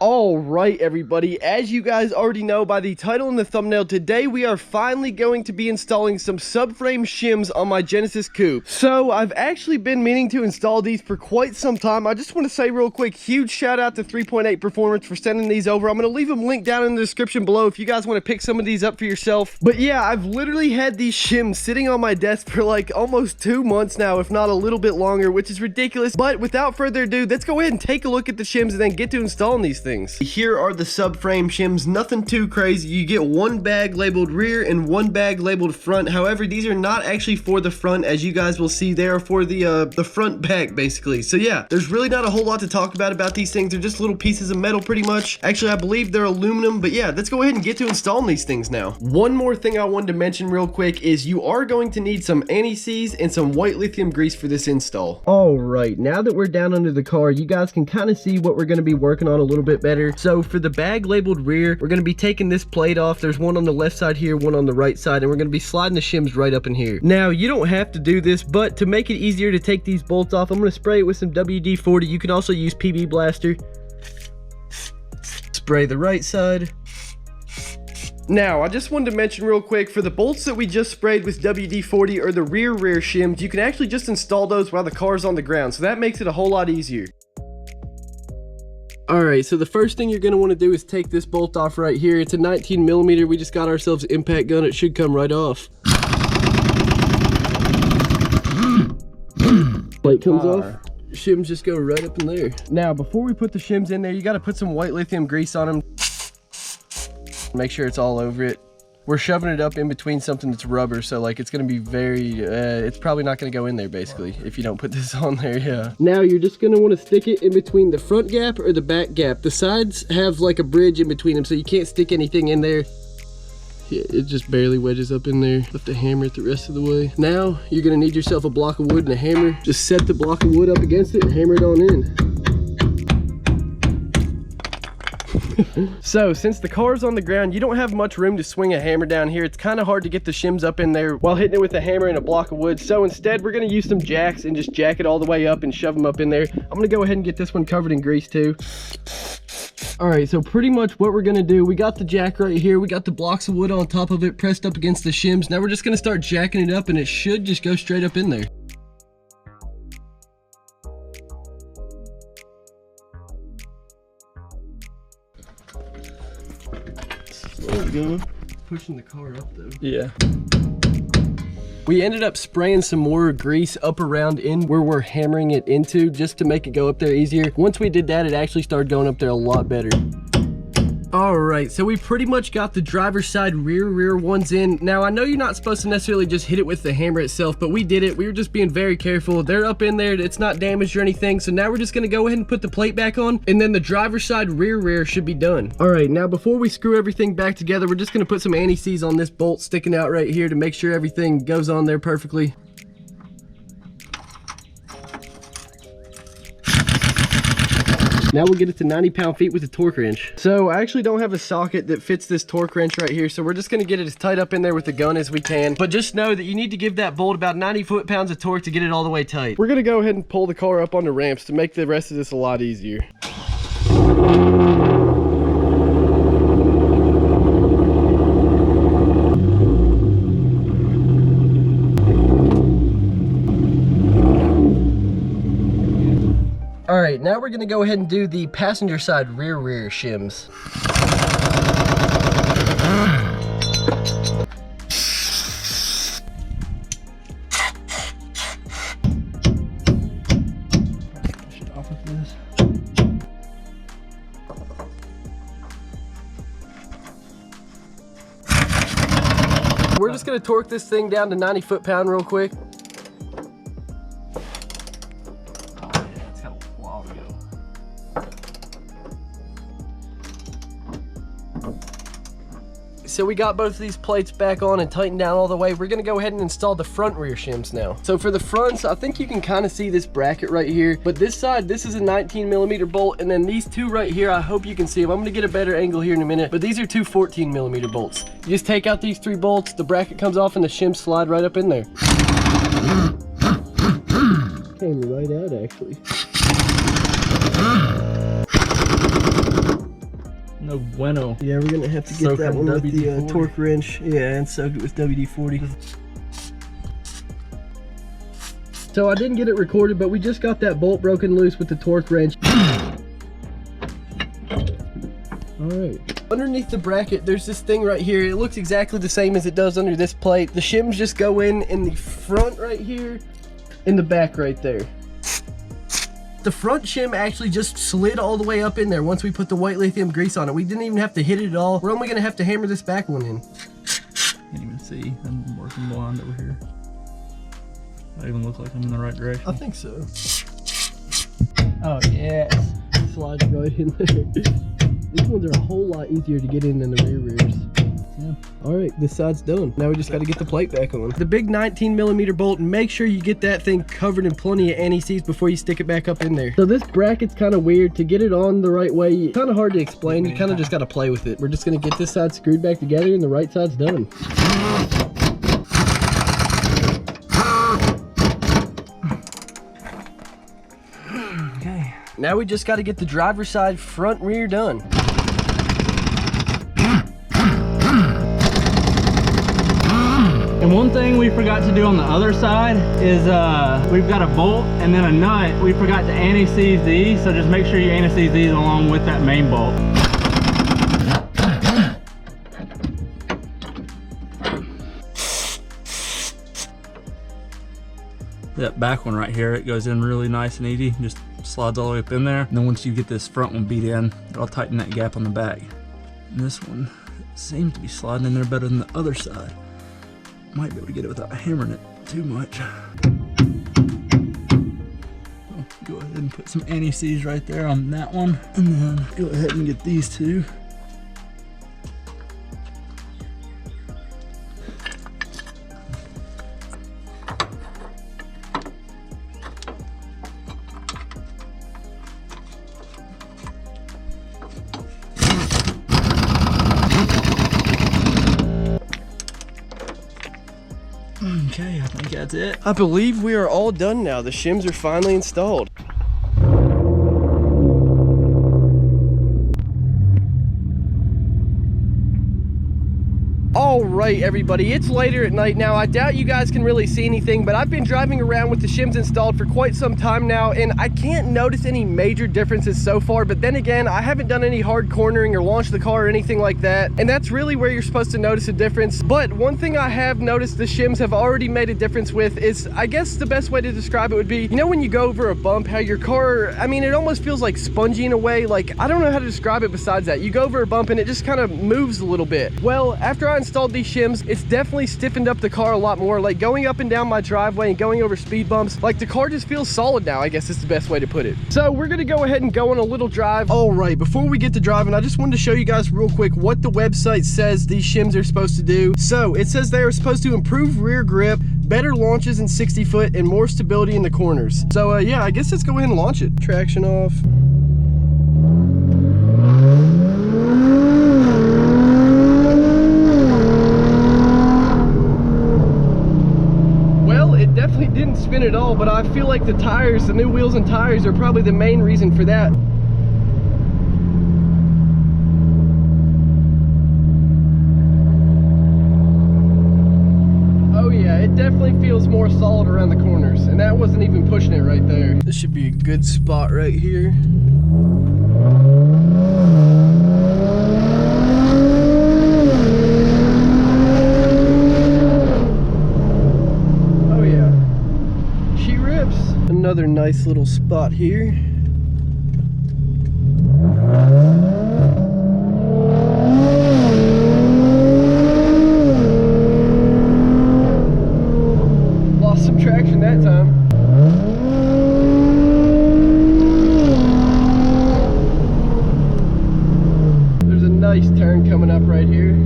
Alright everybody, as you guys already know by the title and the thumbnail, today we are finally going to be installing some subframe shims on my Genesis Coupe. So I've actually been meaning to install these for quite some time. I just want to say real quick, huge shout out to 3.8 Performance for sending these over. I'm going to leave them linked down in the description below if you guys want to pick some of these up for yourself. But yeah, I've literally had these shims sitting on my desk for like almost 2 months now, if not a little bit longer, which is ridiculous. But without further ado, let's go ahead and take a look at the shims and then get to installing these things. Here are the subframe shims, nothing too crazy. You get one bag labeled rear and one bag labeled front. However, these are not actually for the front, as you guys will see. They are for the front back, basically. So yeah, there's really not a whole lot to talk about these things. They're just little pieces of metal, pretty much. Actually, I believe they're aluminum, but yeah, let's go ahead and get to installing these things now. One more thing I wanted to mention real quick is you are going to need some anti-seize and some white lithium grease for this install. All right, now that we're down under the car, you guys can kind of see what we're going to be working on a little bit better. So for the bag labeled rear, we're going to be taking this plate off. There's one on the left side here, one on the right side, and we're going to be sliding the shims right up in here. Now, you don't have to do this, but to make it easier to take these bolts off, I'm going to spray it with some WD-40. You can also use PB Blaster. Spray the right side. Now, I just wanted to mention real quick, for the bolts that we just sprayed with WD-40 or the rear shims, you can actually just install those while the car's on the ground, so that makes it a whole lot easier. Alright, so the first thing you're going to want to do is take this bolt off right here. It's a 19mm. We just got ourselves an impact gun. It should come right off. Plate comes off. Shims just go right up in there. Now, before we put the shims in there, you got to put some white lithium grease on them. Make sure it's all over it. We're shoving it up in between something that's rubber, so like it's gonna be very, it's probably not gonna go in there basically if you don't put this on there, yeah. Now you're just gonna wanna stick it in between the front gap or the back gap. The sides have like a bridge in between them, so you can't stick anything in there. Yeah, it just barely wedges up in there. Have to hammer it the rest of the way. Now you're gonna need yourself a block of wood and a hammer. Just set the block of wood up against it and hammer it on in. So since the car's on the ground, you don't have much room to swing a hammer down here. It's kind of hard to get the shims up in there while hitting it with a hammer and a block of wood. So instead, we're going to use some jacks and just jack it all the way up and shove them up in there. I'm going to go ahead and get this one covered in grease too. All right, so pretty much what we're going to do, we got the jack right here. We got the blocks of wood on top of it pressed up against the shims. Now we're just going to start jacking it up and it should just go straight up in there. Going. Pushing the car up though. Yeah. We ended up spraying some more grease up around in where we're hammering it into just to make it go up there easier. Once we did that, it actually started going up there a lot better. Alright, so we pretty much got the driver's side rear ones in. Now, I know you're not supposed to necessarily just hit it with the hammer itself, but we did it. We were just being very careful. They're up in there. It's not damaged or anything. So now we're just going to go ahead and put the plate back on, and then the driver's side rear should be done. Alright, now before we screw everything back together, we're just going to put some anti-seize on this bolt sticking out right here to make sure everything goes on there perfectly. Now we'll get it to 90 pound-feet with a torque wrench. So I actually don't have a socket that fits this torque wrench right here, so we're just gonna get it as tight up in there with the gun as we can. But just know that you need to give that bolt about 90 foot-pounds of torque to get it all the way tight. We're gonna go ahead and pull the car up on the ramps to make the rest of this a lot easier. All right, now we're gonna go ahead and do the passenger side rear shims. We're just gonna torque this thing down to 90 foot-pound real quick. So we got both of these plates back on and tightened down all the way. We're gonna go ahead and install the front rear shims now. So for the fronts, I think you can kind of see this bracket right here, but this side, this is a 19mm bolt, and then these two right here, I hope you can see them. I'm gonna get a better angle here in a minute, but these are two 14mm bolts. You just take out these 3 bolts, the bracket comes off, and the shims slide right up in there. Came right out, actually. No bueno. Yeah, we're gonna have to get that one with the torque wrench. Yeah, and soak it with WD-40. So I didn't get it recorded, but we just got that bolt broken loose with the torque wrench. Alright. Underneath the bracket, there's this thing right here. It looks exactly the same as it does under this plate. The shims just go in the front right here, in the back right there. The front shim actually just slid all the way up in there once we put the white lithium grease on it. We didn't even have to hit it at all. We're only gonna have to hammer this back one in. Can't even see. I'm working blind over here. I even look like I'm in the right direction. I think so. Oh yes. Slides right in there. These ones are a whole lot easier to get in than the rears. Yeah. Alright, this side's done. Now we just got to get the plate back on. The big 19mm bolt, and make sure you get that thing covered in plenty of anti-seize before you stick it back up in there. So this bracket's kind of weird. To get it on the right way, kind of hard to explain. You kind of just got to play with it. We're just going to get this side screwed back together and the right side's done. Okay. Now we just got to get the driver's side front and rear done. And one thing we forgot to do on the other side is we've got a bolt and then a nut. We forgot to anti-seize these, so just make sure you anti-seize these along with that main bolt. That back one right here, it goes in really nice and easy, just slides all the way up in there. And then once you get this front one beat in, it'll tighten that gap on the back. And this one seems to be sliding in there better than the other side. Might be able to get it without hammering it too much. So go ahead and put some anti-seize right there on that one, and then go ahead and get these two. Okay, I think that's it. I believe we are all done now. The shims are finally installed. Alright everybody, it's later at night now. I doubt you guys can really see anything, but I've been driving around with the shims installed for quite some time now, and I can't notice any major differences so far. But then again, I haven't done any hard cornering or launched the car or anything like that, and that's really where you're supposed to notice a difference. But one thing I have noticed the shims have already made a difference with is, I guess the best way to describe it would be, you know when you go over a bump, how your car, I mean, it almost feels like spongy in a way. Like, I don't know how to describe it besides that. You go over a bump and it just kind of moves a little bit. Well, after I installed these shims, it's definitely stiffened up the car a lot more. Like going up and down my driveway and going over speed bumps, like the car just feels solid now, I guess is the best way to put it. So we're gonna go ahead and go on a little drive. All right, before we get to driving, I just wanted to show you guys real quick what the website says these shims are supposed to do. So it says they are supposed to improve rear grip, better launches in 60 foot, and more stability in the corners. So yeah, I guess let's go ahead and launch it. Traction off. Definitely didn't spin at all, but I feel like the tires, the new wheels and tires, are probably the main reason for that. Oh yeah, it definitely feels more solid around the corners, and that wasn't even pushing it right there. This should be a good spot right here. Another nice little spot here. Lost some traction that time. There's a nice turn coming up right here.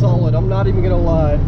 Solid, I'm not even gonna lie.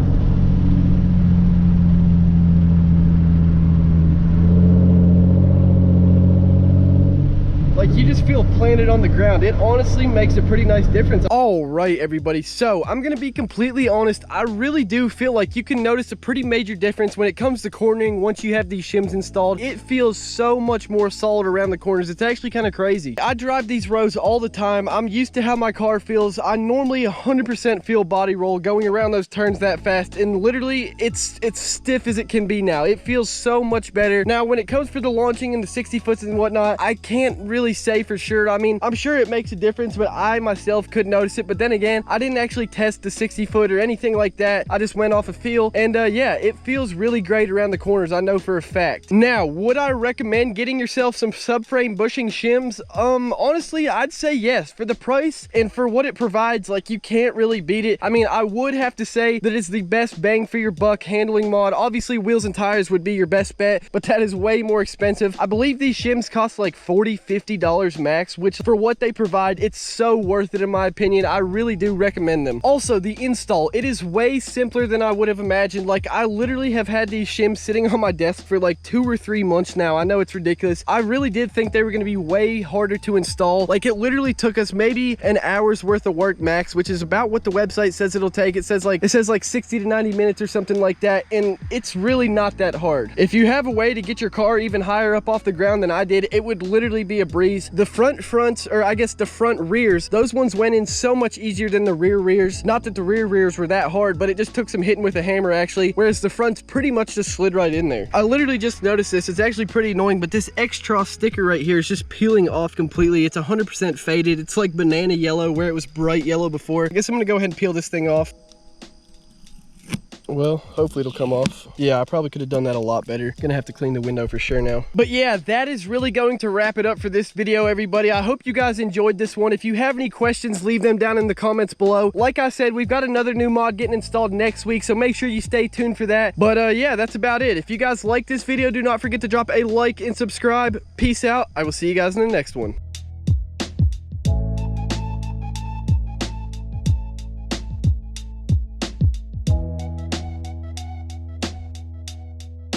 Like, you just just feel planted on the ground. It honestly makes a pretty nice difference. All right, everybody. So I'm gonna be completely honest. I really do feel like you can notice a pretty major difference when it comes to cornering once you have these shims installed. It feels so much more solid around the corners. It's actually kind of crazy. I drive these roads all the time. I'm used to how my car feels. I normally 100% feel body roll going around those turns that fast, and literally it's stiff as it can be now. It feels so much better. Now, when it comes for the launching and the 60 foots and whatnot, I can't really say for sure. I mean, I'm sure it makes a difference, but I myself could notice it. But then again, I didn't actually test the 60 foot or anything like that. I just went off a feel, and yeah, it feels really great around the corners. I know for a fact. Now, would I recommend getting yourself some subframe bushing shims? Honestly, I'd say yes. For the price and for what it provides, like, you can't really beat it. I mean, I would have to say that it's the best bang for your buck handling mod. Obviously, wheels and tires would be your best bet, but that is way more expensive. I believe these shims cost like $40-50 max, which for what they provide, it's so worth it in my opinion. I really do recommend them. Also, the install, it is way simpler than I would have imagined. Like, I literally have had these shims sitting on my desk for like 2 or 3 months now. I know it's ridiculous. I really did think they were going to be way harder to install. Like, it literally took us maybe an hour's worth of work max, which is about what the website says it'll take. It says like 60 to 90 minutes or something like that, and it's really not that hard. If you have a way to get your car even higher up off the ground than I did, it would literally be a breeze. The fronts, or I guess the front rears, those ones went in so much easier than the rear rears. Not that the rear rears were that hard, but it just took some hitting with a hammer actually, whereas the fronts pretty much just slid right in there. I literally just noticed this. It's actually pretty annoying, but this X-Tros sticker right here is just peeling off completely. It's 100% faded. It's like banana yellow where it was bright yellow before. I guess I'm gonna go ahead and peel this thing off. Well, hopefully it'll come off. Yeah, I probably could have done that a lot better. Gonna have to clean the window for sure now. But yeah, that is really going to wrap it up for this video, everybody. I hope you guys enjoyed this one. If you have any questions, leave them down in the comments below. Like I said, we've got another new mod getting installed next week, so make sure you stay tuned for that. But yeah, that's about it. If you guys like this video, do not forget to drop a like and subscribe. Peace out. I will see you guys in the next one.